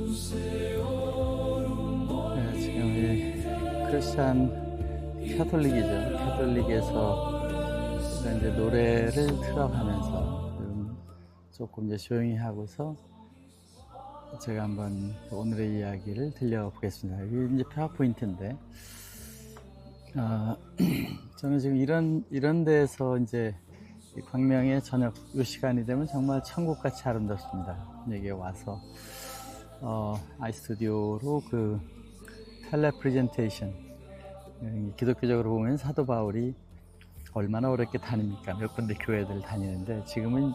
네, 지금 이 크리스찬 캐톨릭이죠. 캐톨릭에서 이제 노래를 틀어가면서 조금 이제 조용히 하고서 제가 한번 오늘의 이야기를 들려보겠습니다. 이게 이제 파워포인트인데, 저는 지금 이런 데서 이제 광명의 저녁 이 시간이 되면 정말 천국같이 아름답습니다. 여기에 와서 아이스튜디오로 그 텔레 프레젠테이션, 기독교적으로 보면 사도 바울이 얼마나 어렵게 다닙니까? 몇 군데 교회들을 다니는데 지금은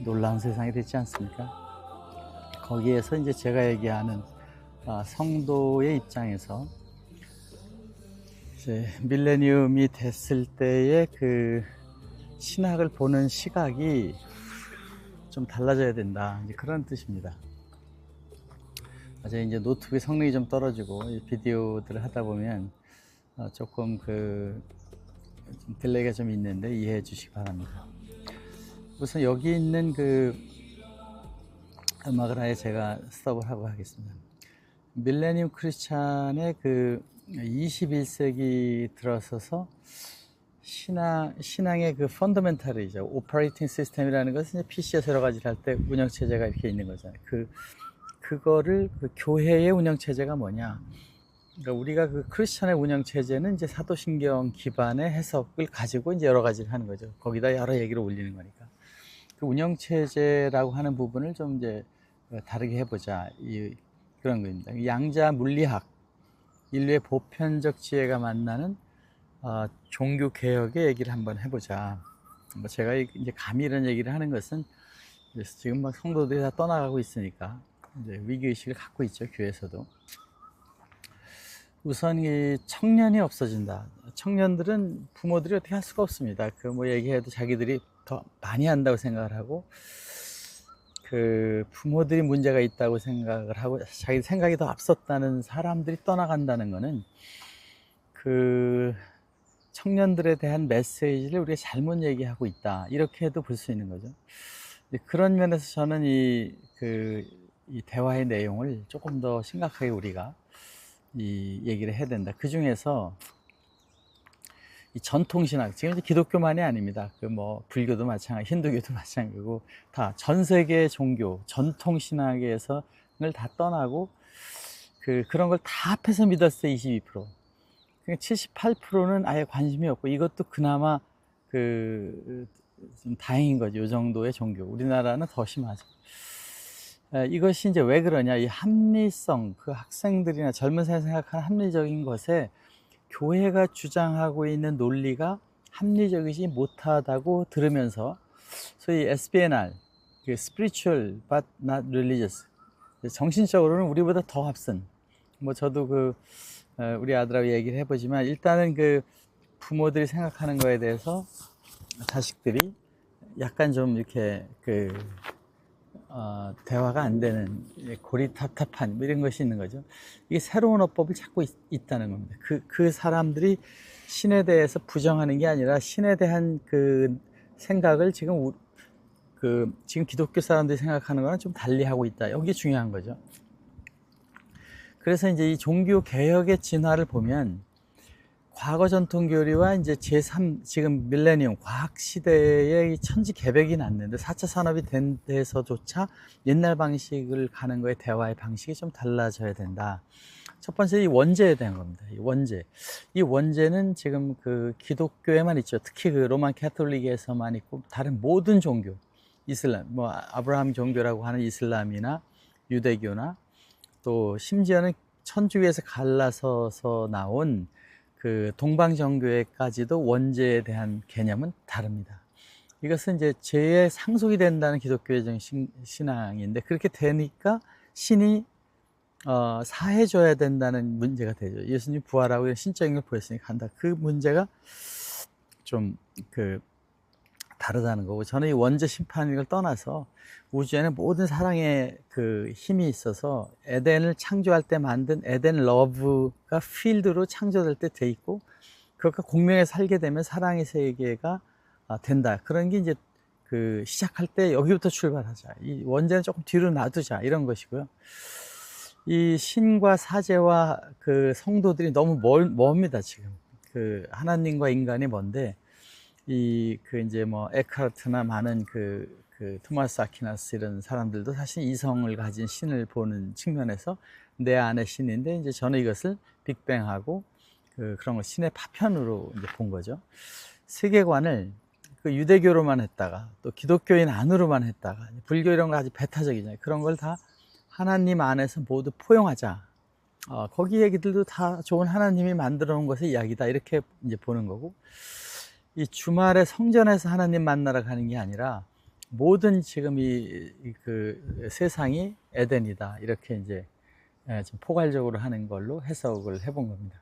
놀라운 세상이 됐지 않습니까? 거기에서 이제 제가 얘기하는 성도의 입장에서 이제 밀레니엄이 됐을 때의 그 신학을 보는 시각이 좀 달라져야 된다, 이제 그런 뜻입니다. 어제 이제 노트북의 성능이 좀 떨어지고 비디오들을 하다 보면 조금 딜레이가 좀 있는데 이해해 주시기 바랍니다. 우선 여기 있는 그 음악을 아예 제가 스톱을 하고 하겠습니다. 밀레니엄 크리스찬의 그 21세기 들어서서 신앙의 그 펀더멘탈이죠. 오퍼레이팅 시스템이라는 것은 PC에서 여러 가지를 할 때 운영체제가 이렇게 있는 거잖아요. 그거를 그 교회의 운영체제가 뭐냐? 그러니까 우리가 그 크리스천의 운영체제는 이제 사도신경 기반의 해석을 가지고 이제 여러 가지를 하는 거죠. 거기다 여러 얘기를 올리는 거니까. 그 운영체제라고 하는 부분을 좀 이제 다르게 해보자, 그런 겁니다. 양자 물리학, 인류의 보편적 지혜가 만나는 종교 개혁의 얘기를 한번 해보자. 뭐 제가 이제 감히 이런 얘기를 하는 것은 지금 막 성도들이 다 떠나가고 있으니까 이제 위기의식을 갖고 있죠, 교회에서도. 우선 이 청년이 없어진다. 청년들은 부모들이 어떻게 할 수가 없습니다. 뭐 얘기해도 자기들이 더 많이 한다고 생각을 하고, 그 부모들이 문제가 있다고 생각을 하고 자기 생각이 더 앞섰다는 사람들이 떠나간다는 것은 그 청년들에 대한 메시지를 우리가 잘못 얘기하고 있다, 이렇게도 볼 수 있는 거죠. 그런 면에서 저는 이 대화의 내용을 조금 더 심각하게 우리가 이 얘기를 해야 된다. 그 중에서 이 전통신학, 지금 이제 기독교만이 아닙니다. 뭐 불교도 마찬가지, 힌두교도 마찬가지고, 다 전 세계의 종교, 전통신학에서를 다 떠나고 그런 걸 다 합해서 믿었을 때 22%. 그러니까 78%는 아예 관심이 없고, 이것도 그나마 좀 다행인 거죠. 이 정도의 종교. 우리나라는 더 심하죠. 이것이 이제 왜 그러냐, 이 합리성, 그 학생들이나 젊은 사람이 생각하는 합리적인 것에 교회가 주장하고 있는 논리가 합리적이지 못하다고 들으면서 소위 SBNR, Spiritual but not Religious, 정신적으로는 우리보다 더 앞선, 뭐 저도 우리 아들하고 얘기를 해보지만, 일단은 부모들이 생각하는 거에 대해서 자식들이 약간 좀 이렇게 대화가 안 되는, 고리탑탑한 이런 것이 있는 거죠. 이게 새로운 어법을 찾고 있다는 겁니다. 그 사람들이 신에 대해서 부정하는 게 아니라 신에 대한 생각을 지금 기독교 사람들이 생각하는 거랑 좀 달리 하고 있다. 여기 중요한 거죠. 그래서 이제 이 종교 개혁의 진화를 보면, 과거 전통 교리와 이제 지금 밀레니엄 과학 시대의 천지개벽이 났는데, 4차 산업이 된 데서조차 옛날 방식을 가는 거에 대화의 방식이 좀 달라져야 된다. 첫 번째, 이 원죄에 대한 겁니다. 이 원죄는 지금 기독교에만 있죠. 특히 로만 캐톨릭에서만 있고, 다른 모든 종교, 이슬람, 뭐 아브라함 종교라고 하는 이슬람이나 유대교나, 또 심지어는 천주교에서 갈라서서 나온 동방정교회까지도 원죄에 대한 개념은 다릅니다. 이것은 이제 죄에 상속이 된다는 기독교의 신앙인데, 그렇게 되니까 신이 사해줘야 된다는 문제가 되죠. 예수님 부활하고 신적인 걸 보였으니까 한다. 그 문제가 좀 다르다는 거고, 저는 이 원죄 심판을 떠나서 우주에는 모든 사랑의 힘이 있어서, 에덴을 창조할 때 만든 에덴 러브가 필드로 창조될 때 돼 있고, 그것과 공명에 살게 되면 사랑의 세계가 된다. 그런 게 이제 시작할 때 여기부터 출발하자. 이 원죄는 조금 뒤로 놔두자, 이런 것이고요. 이 신과 사제와 그 성도들이 너무 멉니다, 지금. 그 하나님과 인간이 먼데, 그 이제 뭐 에카르트나 많은 그 토마스 아퀴나스 이런 사람들도 사실 이성을 가진 신을 보는 측면에서 내 안의 신인데, 이제 저는 이것을 빅뱅하고 그런 거 신의 파편으로 이제 본 거죠. 세계관을 그 유대교로만 했다가 또 기독교인 안으로만 했다가 불교 이런 거 아주 배타적이잖아요. 그런 걸 다 하나님 안에서 모두 포용하자. 거기 얘기들도 다 좋은 하나님이 만들어 놓은 것의 이야기다. 이렇게 이제 보는 거고, 이 주말에 성전에서 하나님 만나러 가는 게 아니라 모든 지금 그 세상이 에덴이다. 이렇게 이제 좀 포괄적으로 하는 걸로 해석을 해본 겁니다.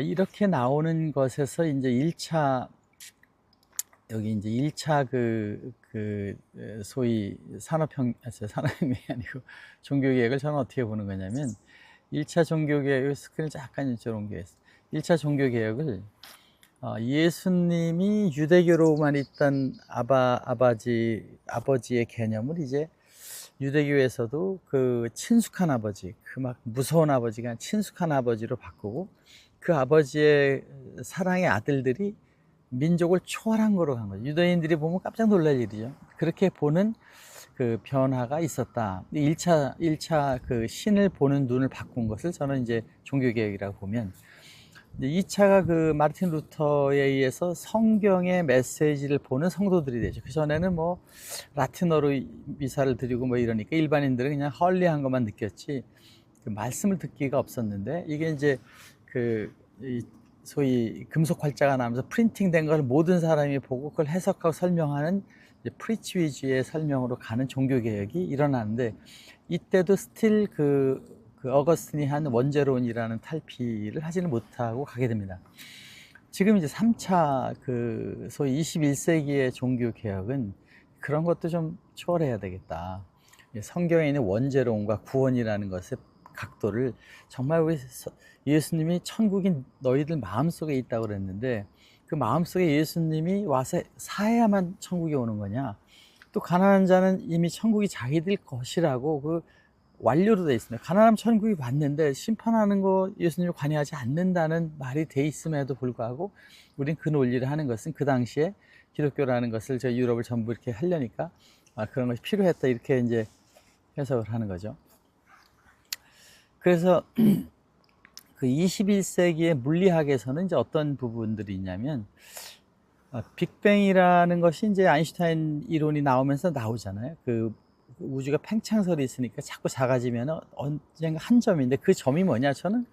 이렇게 나오는 것에서 이제 1차, 여기 이제 1차 소위 산업혁명이 아니고 종교개혁을 저는 어떻게 보는 거냐면, 1차 종교개혁, 스크린 잠깐 이쪽으로 옮겨있어요. 1차 종교개혁을 예수님이 유대교로만 있던 아버지의 개념을 이제 유대교에서도 그 친숙한 아버지, 그 막 무서운 아버지가 아니라 친숙한 아버지로 바꾸고, 그 아버지의 사랑의 아들들이 민족을 초월한 거로 간 거죠. 유대인들이 보면 깜짝 놀랄 일이죠. 그렇게 보는 그 변화가 있었다. 1차 그 신을 보는 눈을 바꾼 것을 저는 이제 종교개혁이라고 보면, 2차가 그 마르틴 루터에 의해서 성경의 메시지를 보는 성도들이 되죠. 그 전에는 뭐 라틴어로 미사를 드리고 뭐 이러니까 일반인들은 그냥 헐리한 것만 느꼈지 그 말씀을 듣기가 없었는데, 이게 이제 소위 금속 활자가 나오면서 프린팅된 걸 모든 사람이 보고 그걸 해석하고 설명하는 프리치 위주의 설명으로 가는 종교개혁이 일어나는데, 이때도 스틸 그 어거스틴이 한 원죄론이라는 탈피를 하지는 못하고 가게 됩니다. 지금 이제 3차 그 소위 21세기의 종교개혁은 그런 것도 좀 초월해야 되겠다. 성경에 있는 원죄론과 구원이라는 것의 각도를 정말 우리 예수님이 천국이 너희들 마음속에 있다고 그랬는데, 그 마음속에 예수님이 와서 사해야만 천국이 오는 거냐, 또 가난한 자는 이미 천국이 자기들 것이라고 그 완료로 되어 있습니다. 가난하면 천국이 왔는데 심판하는 거 예수님이 관여하지 않는다는 말이 돼 있음에도 불구하고 우린 그 논리를 하는 것은 그 당시에 기독교라는 것을 저 유럽을 전부 이렇게 하려니까 그런 것이 필요했다, 이렇게 이제 해석을 하는 거죠. 그래서 그 21세기의 물리학에서는 이제 어떤 부분들이 있냐면, 빅뱅이라는 것이 이제 아인슈타인 이론이 나오면서 나오잖아요. 그 우주가 팽창설이 있으니까 자꾸 작아지면 언젠가 한 점인데, 그 점이 뭐냐, 저는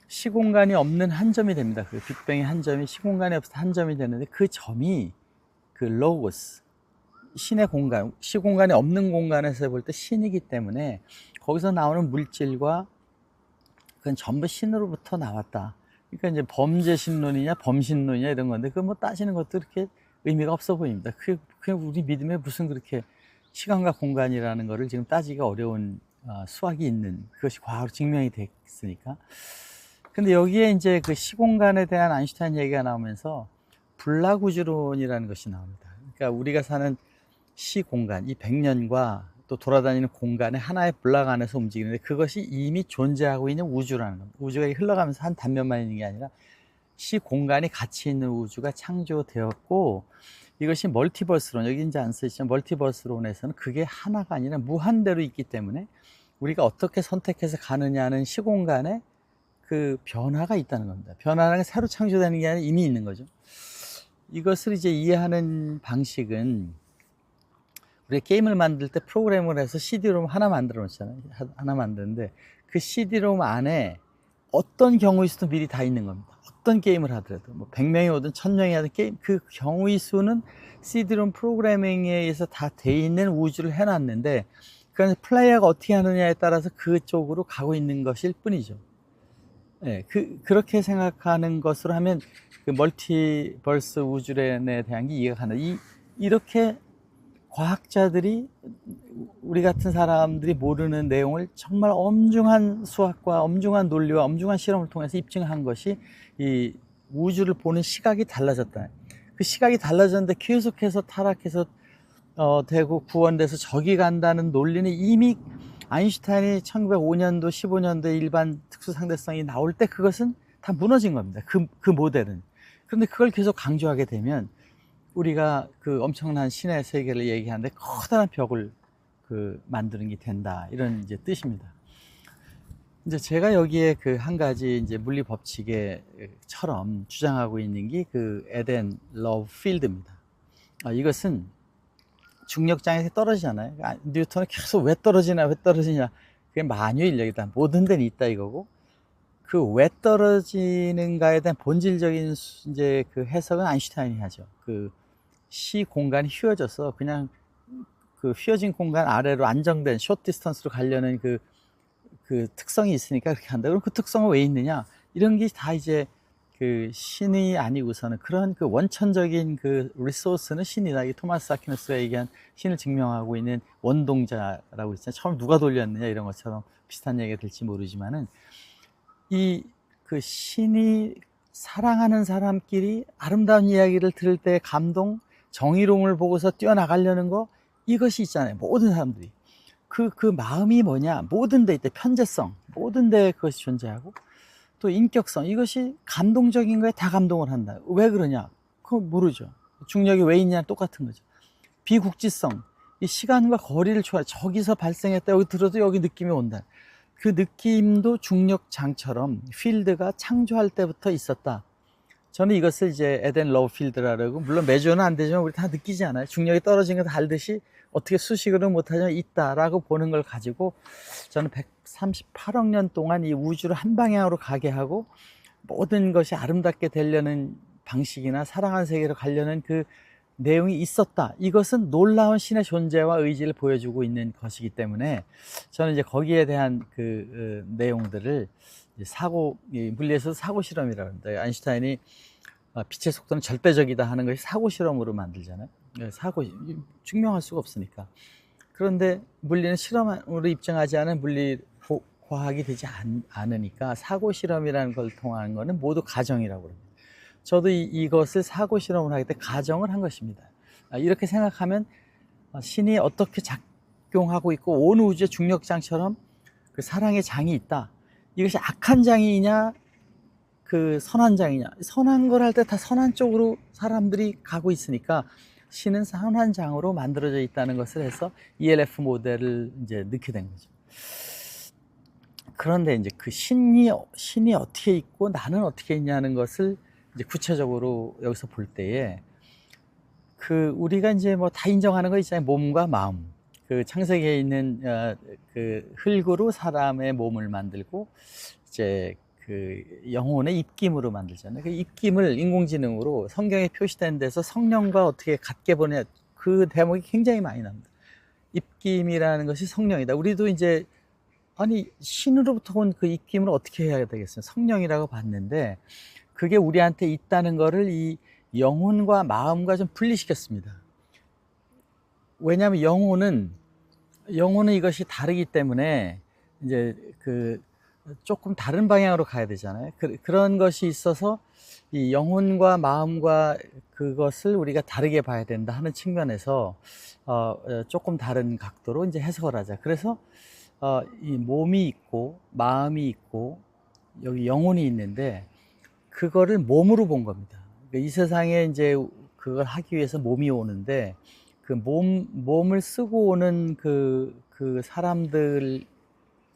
시공간이 없는 한 점이 됩니다. 그 빅뱅의 한 점이 시공간이 없어서 한 점이 되는데, 그 점이 그 로고스, 신의 공간, 시공간이 없는 공간에서 볼 때 신이기 때문에 거기서 나오는 물질과 그건 전부 신으로부터 나왔다. 그러니까 이제 범죄신론이냐 범신론이냐 이런 건데, 그거 뭐 따지는 것도 그렇게 의미가 없어 보입니다. 그냥 우리 믿음에 무슨 그렇게 시간과 공간이라는 거를 지금 따지기가 어려운 수학이 있는, 그것이 과학으로 증명이 됐으니까. 근데 여기에 이제 그 시공간에 대한 아인슈타인 얘기가 나오면서 불락우주론이라는 것이 나옵니다. 그러니까 우리가 사는 시공간, 이 100년과 또 돌아다니는 공간의 하나의 블락 안에서 움직이는데, 그것이 이미 존재하고 있는 우주라는 겁니다. 우주가 흘러가면서 한 단면만 있는 게 아니라 시공간이 같이 있는 우주가 창조되었고, 이것이 멀티버스론, 여기 이제 안 쓰시죠. 멀티버스론에서는 그게 하나가 아니라 무한대로 있기 때문에 우리가 어떻게 선택해서 가느냐는 시공간에 그 변화가 있다는 겁니다. 변화라는 게 새로 창조되는 게 아니라 이미 있는 거죠. 이것을 이제 이해하는 방식은, 우리가 게임을 만들 때 프로그램을 해서 CD-ROM 하나 만들어 놓잖아요. 하나 만드는데 그 CD-ROM 안에 어떤 경우의 수도 미리 다 있는 겁니다. 어떤 게임을 하더라도 뭐 100명이 오든 1000명이 하든 게임, 그 경우의 수는 CD-ROM 프로그래밍에 의해서 다 돼 있는 우주를 해놨는데, 그러니까 플레이어가 어떻게 하느냐에 따라서 그쪽으로 가고 있는 것일 뿐이죠. 네, 그렇게 생각하는 것으로 하면 그 멀티버스 우주론에 대한 게 이해가 가는, 이렇게 과학자들이, 우리 같은 사람들이 모르는 내용을 정말 엄중한 수학과 엄중한 논리와 엄중한 실험을 통해서 입증한 것이 이 우주를 보는 시각이 달라졌다. 그 시각이 달라졌는데 계속해서 타락해서 되고 구원돼서 저기 간다는 논리는 이미 아인슈타인이 1905년도, 15년도에 일반 특수상대성이 나올 때 그것은 다 무너진 겁니다. 그 모델은. 그런데 그걸 계속 강조하게 되면 우리가 그 엄청난 신의 세계를 얘기하는데 커다란 벽을 만드는 게 된다. 이런 이제 뜻입니다. 이제 제가 여기에 그 한 가지 이제 물리 법칙에처럼 주장하고 있는 게 그 에덴 러브 필드입니다. 이것은 중력장에서 떨어지잖아요. 뉴턴은 계속 왜 떨어지냐, 왜 떨어지냐. 그게 만유 인력이다. 모든 데는 있다 이거고. 그 왜 떨어지는가에 대한 본질적인 이제 그 해석은 아인슈타인이 하죠. 그 시 공간이 휘어져서 그냥 그 휘어진 공간 아래로 안정된 숏 디스턴스로 가려는 그 특성이 있으니까 그렇게 한다. 그럼 그 특성은 왜 있느냐? 이런 게 다 이제 그 신이 아니고서는 그런 그 원천적인 그 리소스는 신이다. 이 토마스 아퀴나스가 얘기한 신을 증명하고 있는 원동자라고 있잖아요. 처음 누가 돌렸느냐 이런 것처럼 비슷한 얘기가 될지 모르지만은 이 그 신이 사랑하는 사람끼리 아름다운 이야기를 들을 때 감동, 정의로움을 보고서 뛰어나가려는 거 이것이 있잖아요. 모든 사람들이. 그 마음이 뭐냐? 모든 데 있대. 편재성. 모든 데 그것이 존재하고 또 인격성. 이것이 감동적인 거에 다 감동을 한다. 왜 그러냐? 그거 모르죠. 중력이 왜 있냐? 똑같은 거죠. 비국지성. 이 시간과 거리를 초월해. 저기서 발생했다. 여기 들어도 여기 느낌이 온다. 그 느낌도 중력장처럼 필드가 창조할 때부터 있었다. 저는 이것을 이제 에덴 러브 필드라고, 물론 매주는 안 되지만 우리 다 느끼지 않아요? 중력이 떨어진 거 다 알듯이 어떻게 수식으로 못하지만 있다라고 보는 걸 가지고 저는 138억 년 동안 이 우주를 한 방향으로 가게 하고 모든 것이 아름답게 되려는 방식이나 사랑하는 세계로 가려는 그 내용이 있었다. 이것은 놀라운 신의 존재와 의지를 보여주고 있는 것이기 때문에 저는 이제 거기에 대한 그 내용들을 물리에서 사고 실험이라고 합니다. 아인슈타인이 빛의 속도는 절대적이다 하는 것이 사고 실험으로 만들잖아요. 증명할 수가 없으니까. 그런데 물리는 실험으로 입증하지 않은 물리 과학이 되지 않으니까 사고 실험이라는 걸 통한 거는 모두 가정이라고 합니다. 저도 이것을 사고 실험을 하기 때 가정을 한 것입니다. 이렇게 생각하면 신이 어떻게 작용하고 있고 온 우주의 중력장처럼 그 사랑의 장이 있다. 이것이 악한 장이냐 그 선한 장이냐. 선한 걸 할 때 다 선한 쪽으로 사람들이 가고 있으니까 신은 선한 장으로 만들어져 있다는 것을 해서 ELF 모델을 이제 넣게 된 거죠. 그런데 이제 그 신이 어떻게 있고 나는 어떻게 있냐는 것을 이제 구체적으로 여기서 볼 때에 우리가 이제 뭐 다 인정하는 거 있잖아요. 몸과 마음. 그 창세기에 있는 그 흙으로 사람의 몸을 만들고 이제 그 영혼의 입김으로 만들잖아요. 그 입김을 인공지능으로 성경에 표시된 데서 성령과 어떻게 같게 보내 그 대목이 굉장히 많이 납니다. 입김이라는 것이 성령이다. 우리도 이제 아니 신으로부터 온 그 입김을 어떻게 해야 되겠어요? 성령이라고 봤는데 그게 우리한테 있다는 거를 이 영혼과 마음과 좀 분리시켰습니다. 왜냐하면 영혼은 이것이 다르기 때문에 이제 조금 다른 방향으로 가야 되잖아요. 그런 것이 있어서 이 영혼과 마음과 그것을 우리가 다르게 봐야 된다 하는 측면에서 조금 다른 각도로 이제 해석을 하자. 그래서 이 몸이 있고 마음이 있고 여기 영혼이 있는데 그거를 몸으로 본 겁니다. 이 세상에 이제 그걸 하기 위해서 몸이 오는데 그 몸을 쓰고 오는 그 사람들을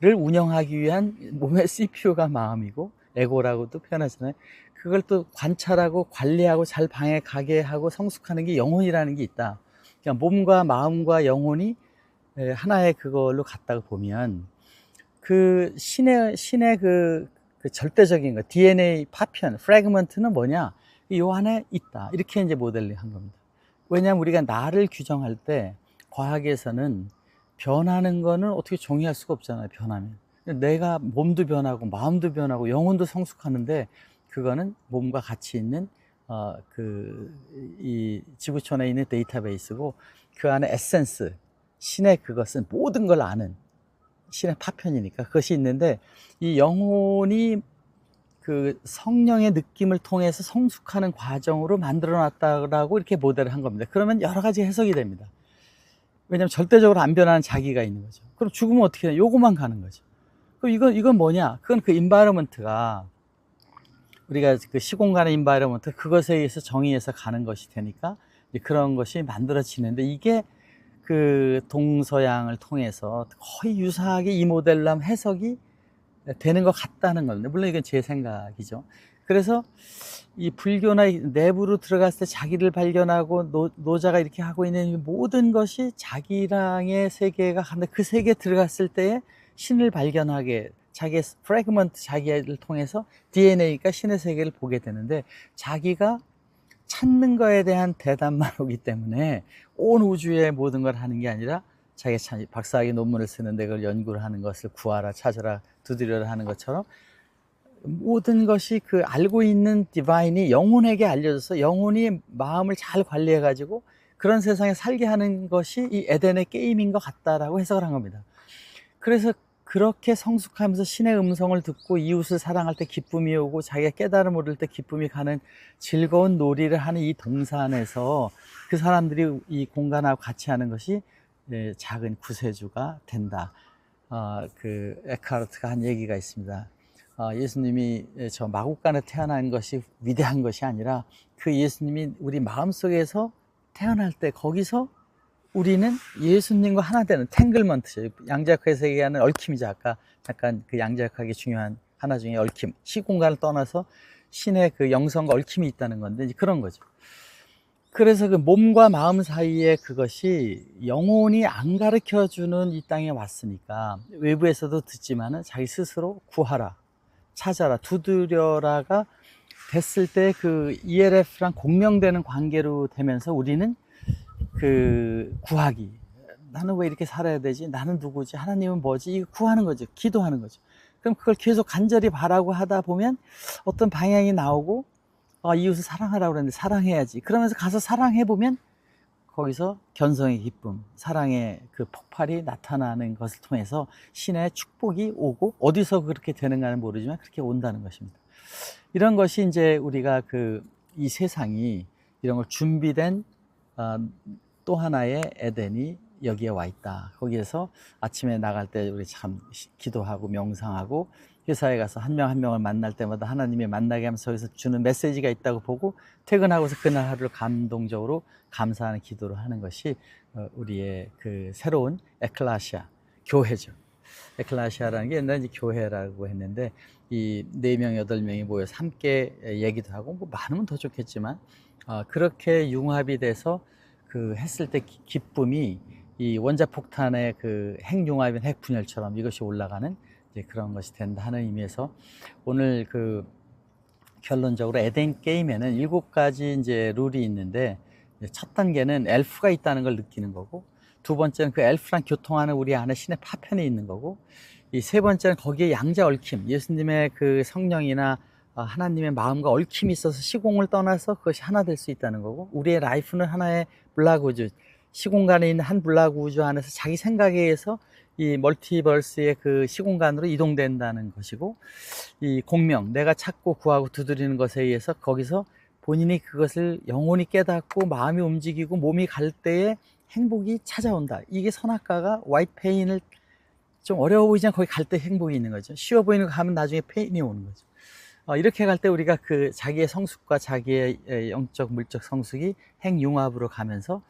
운영하기 위한 몸의 CPU가 마음이고 에고라고도 표현하잖아요. 그걸 또 관찰하고 관리하고 잘 방해 가게 하고 성숙하는 게 영혼이라는 게 있다. 그러니까 몸과 마음과 영혼이 하나의 그걸로 갔다가 보면 그 신의 그 절대적인 거, DNA 파편, 프래그먼트는 뭐냐? 요 안에 있다. 이렇게 이제 모델링 한 겁니다. 왜냐하면 우리가 나를 규정할 때 과학에서는 변하는 거는 어떻게 정의할 수가 없잖아요. 변하면. 내가 몸도 변하고 마음도 변하고 영혼도 성숙하는데 그거는 몸과 같이 있는 이 지구촌에 있는 데이터베이스고 그 안에 에센스, 신의 그것은 모든 걸 아는 신의 파편이니까 그것이 있는데 이 영혼이 그 성령의 느낌을 통해서 성숙하는 과정으로 만들어 놨다라고 이렇게 모델을 한 겁니다. 그러면 여러 가지 해석이 됩니다. 왜냐면 절대적으로 안 변하는 자기가 있는 거죠. 그럼 죽으면 어떻게 해? 요거만 가는 거죠. 그럼 이건 뭐냐? 그건 그 인바이러먼트가, 우리가 그 시공간의 인바이러먼트, 그것에 의해서 정의해서 가는 것이 되니까 이제 그런 것이 만들어지는데, 이게 그 동서양을 통해서 거의 유사하게 이 모델로 하면 해석이 되는 것 같다는 건데, 물론 이건 제 생각이죠. 그래서 이 불교나 내부로 들어갔을 때 자기를 발견하고 노자가 이렇게 하고 있는 모든 것이 자기랑의 세계가 한데, 그 세계에 들어갔을 때에 신을 발견하게, 자기의 프래그먼트, 자기를 통해서 DNA가 신의 세계를 보게 되는데, 자기가 찾는 거에 대한 대답만 오기 때문에 온 우주의 모든 걸 하는 게 아니라, 자기가 박사학위 논문을 쓰는데 그걸 연구를 하는 것을 구하라, 찾아라, 두드려라 하는 것처럼, 모든 것이 그 알고 있는 디바인이 영혼에게 알려져서 영혼이 마음을 잘 관리해 가지고 그런 세상에 살게 하는 것이 이 에덴의 게임인 것 같다라고 해석을 한 겁니다. 그래서 그렇게 성숙하면서 신의 음성을 듣고 이웃을 사랑할 때 기쁨이 오고, 자기가 깨달음 얻을 때 기쁨이 가는 즐거운 놀이를 하는 이 동산에서 그 사람들이 이 공간하고 같이 하는 것이 작은 구세주가 된다. 그 에크하르트가 한 얘기가 있습니다. 예수님이 저 마국간에 태어난 것이 위대한 것이 아니라, 그 예수님이 우리 마음속에서 태어날 때 거기서 우리는 예수님과 하나 되는 탱글먼트죠. 양자역학에서 얘기하는 얽힘이죠. 아까 잠깐 그 양자역학의 중요한 하나 중에 얽힘, 시공간을 떠나서 신의 그 영성과 얽힘이 있다는 건데, 이제 그런 거죠. 그래서 그 몸과 마음 사이에 그것이 영혼이 안 가르쳐주는 이 땅에 왔으니까, 외부에서도 듣지만은 자기 스스로 구하라, 찾아라, 두드려라가 됐을 때 그 ELF랑 공명되는 관계로 되면서, 우리는 그 구하기, 나는 왜 이렇게 살아야 되지? 나는 누구지? 하나님은 뭐지? 이거 구하는 거죠. 기도하는 거죠. 그럼 그걸 계속 간절히 바라고 하다 보면 어떤 방향이 나오고, 이웃을 사랑하라고 그랬는데 사랑해야지. 그러면서 가서 사랑해보면 거기서 견성의 기쁨, 사랑의 그 폭발이 나타나는 것을 통해서 신의 축복이 오고, 어디서 그렇게 되는가는 모르지만 그렇게 온다는 것입니다. 이런 것이 이제 우리가 이 세상이 이런 걸 준비된 또 하나의 에덴이 여기에 와 있다. 거기에서 아침에 나갈 때 우리 참 기도하고 명상하고, 회사에 가서 한 명 한 명을 만날 때마다 하나님이 만나게 하면서 거기서 주는 메시지가 있다고 보고, 퇴근하고서 그날 하루를 감동적으로 감사하는 기도를 하는 것이 우리의 그 새로운 에클라시아, 교회죠. 에클라시아라는 게 옛날에 이제 교회라고 했는데, 이 4명, 8명이 모여서 함께 얘기도 하고, 뭐 많으면 더 좋겠지만, 그렇게 융합이 돼서 그 했을 때 기쁨이 이 원자폭탄의 그 핵융합인 핵분열처럼 이것이 올라가는 이제 그런 것이 된다 하는 의미에서, 오늘 그 결론적으로 에덴 게임에는 7가지 이제 룰이 있는데, 첫 단계는 엘프가 있다는 걸 느끼는 거고, 두 번째는 그 엘프랑 교통하는 우리 안에 신의 파편이 있는 거고, 이 세 번째는 거기에 양자 얽힘, 예수님의 그 성령이나 하나님의 마음과 얽힘이 있어서 시공을 떠나서 그것이 하나 될 수 있다는 거고, 우리의 라이프는 하나의 블락 우주, 시공간에 있는 한 블락 우주 안에서 자기 생각에 의해서 이 멀티버스의 그 시공간으로 이동된다는 것이고, 이 공명, 내가 찾고 구하고 두드리는 것에 의해서 거기서 본인이 그것을 영혼이 깨닫고 마음이 움직이고 몸이 갈 때에 행복이 찾아온다. 이게 선악과가 화이트 페인을 좀 어려워 보이지만 거기 갈 때 행복이 있는 거죠. 쉬워 보이는 거 가면 나중에 페인이 오는 거죠. 이렇게 갈 때 우리가 그 자기의 성숙과 자기의 영적 물적 성숙이 핵융합으로 가면서,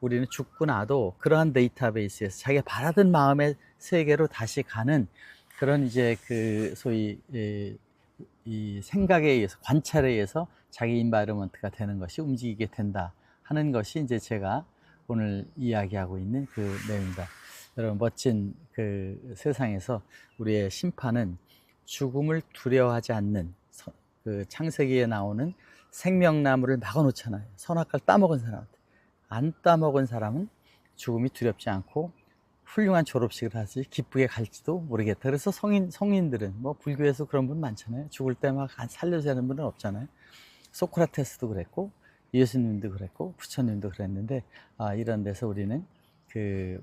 우리는 죽고 나도 그러한 데이터베이스에서 자기가 바라던 마음의 세계로 다시 가는 그런 이제 그 소위 이 생각에 의해서, 관찰에 의해서 자기 인바이러먼트가 되는 것이 움직이게 된다 하는 것이 이제 제가 오늘 이야기하고 있는 그 내용입니다. 여러분, 멋진 그 세상에서 우리의 심판은 죽음을 두려워하지 않는, 그 창세기에 나오는 생명나무를 막아놓잖아요. 선악과를 따먹은 사람한테. 안 따먹은 사람은 죽음이 두렵지 않고 훌륭한 졸업식을 하지 기쁘게 갈지도 모르겠다. 그래서 성인들은, 뭐 불교에서 그런 분 많잖아요. 죽을 때 막 살려주는 분은 없잖아요. 소크라테스도 그랬고, 예수님도 그랬고, 부처님도 그랬는데, 이런 데서 우리는 그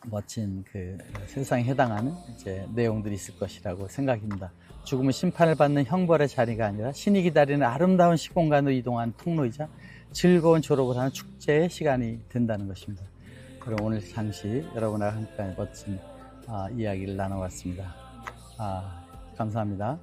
멋진 그 세상에 해당하는 이제 내용들이 있을 것이라고 생각합니다. 죽음은 심판을 받는 형벌의 자리가 아니라 신이 기다리는 아름다운 시공간으로 이동하는 통로이자 즐거운 졸업을 하는 축제의 시간이 된다는 것입니다. 그럼 오늘 잠시 여러분과 함께 멋진 이야기를 나눠봤습니다. 감사합니다.